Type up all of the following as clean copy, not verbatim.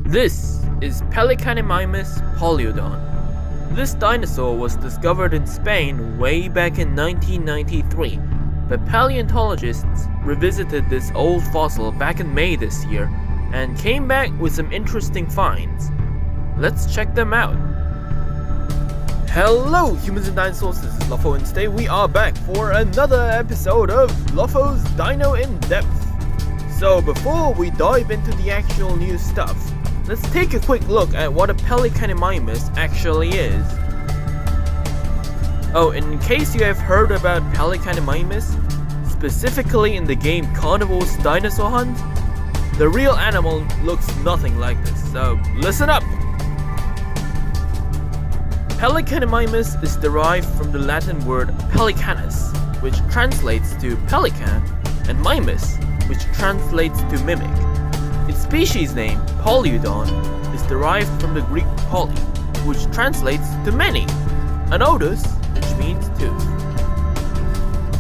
This is Pelecanimymus paleodon. This dinosaur was discovered in Spain way back in 1993, but paleontologists revisited this old fossil back in May this year and came back with some interesting finds. Let's check them out. Hello humans and dinosaurs, this is Lopho, and today we are back for another episode of Lopho's Dino-In-Depth. So before we dive into the actual new stuff, let's take a quick look at what a Pelecanimymus actually is. Oh, in case you have heard about Pelecanimymus, specifically in the game Carnivore's Dinosaur Hunt, the real animal looks nothing like this, so listen up! Pelecanimymus is derived from the Latin word pelicanus, which translates to pelican, and mymus, which translates to mimic. Its species name, paleodon, is derived from the Greek poly, which translates to many, and odus, which means tooth.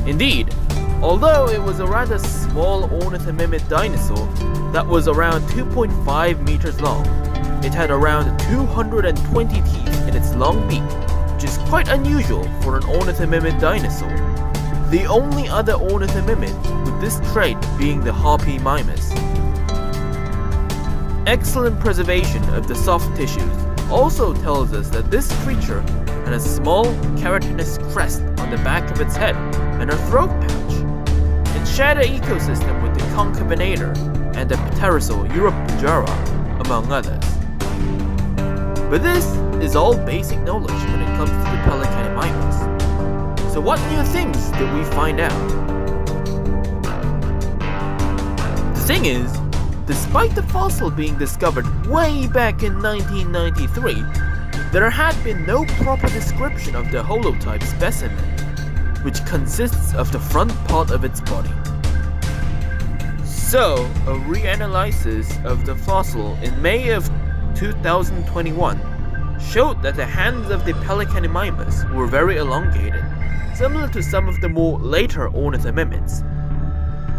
Indeed, although it was a rather small ornithomimid dinosaur that was around 2.5 meters long, it had around 220 teeth in its long beak, which is quite unusual for an ornithomimid dinosaur. The only other ornithomimid with this trait being the Harpymymus. Excellent preservation of the soft tissues also tells us that this creature had a small keratinous crest on the back of its head and a throat pouch. It shared an ecosystem with the Concavenator and the pterosaur Europyjara, among others. But this is all basic knowledge when it comes to the Pelecanimymus. So what new things did we find out? The thing is, despite the fossil being discovered way back in 1993, there had been no proper description of the holotype specimen, which consists of the front part of its body. So, a reanalysis of the fossil in May of 2021 showed that the hands of the Pelecanimymus were very elongated, similar to some of the more later ornithomimids.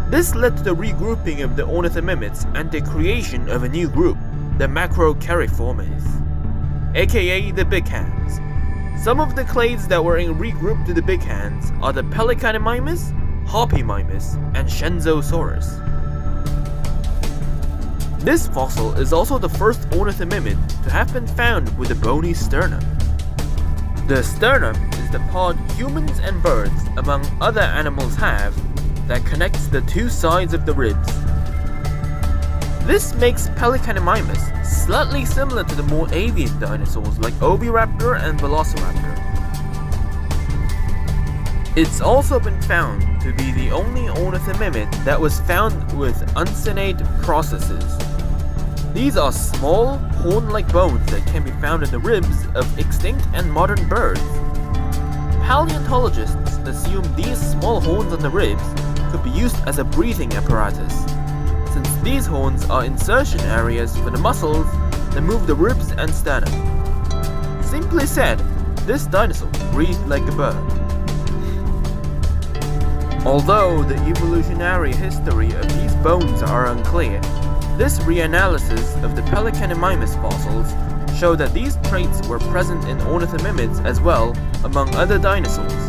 This led to the regrouping of the ornithomimids and the creation of a new group, the Macrocariformes, aka the big hands. Some of the clades that were regrouped to the big hands are the Pelecanimymus, Harpymymus, and Shenzosaurus. This fossil is also the first ornithomimid to have been found with a bony sternum. The sternum is the part humans and birds, among other animals, have that connects the two sides of the ribs. This makes Pelecanimymus slightly similar to the more avian dinosaurs like Oviraptor and Velociraptor. It's also been found to be the only ornithomimid that was found with uncinate processes. These are small, horn-like bones that can be found in the ribs of extinct and modern birds. Paleontologists assume these small horns on the ribs could be used as a breathing apparatus, since these horns are insertion areas for the muscles that move the ribs and sternum. Simply said, this dinosaur breathed like a bird. Although the evolutionary history of these bones are unclear, this reanalysis of the Pelecanimymus fossils show that these traits were present in ornithomimids as well, among other dinosaurs.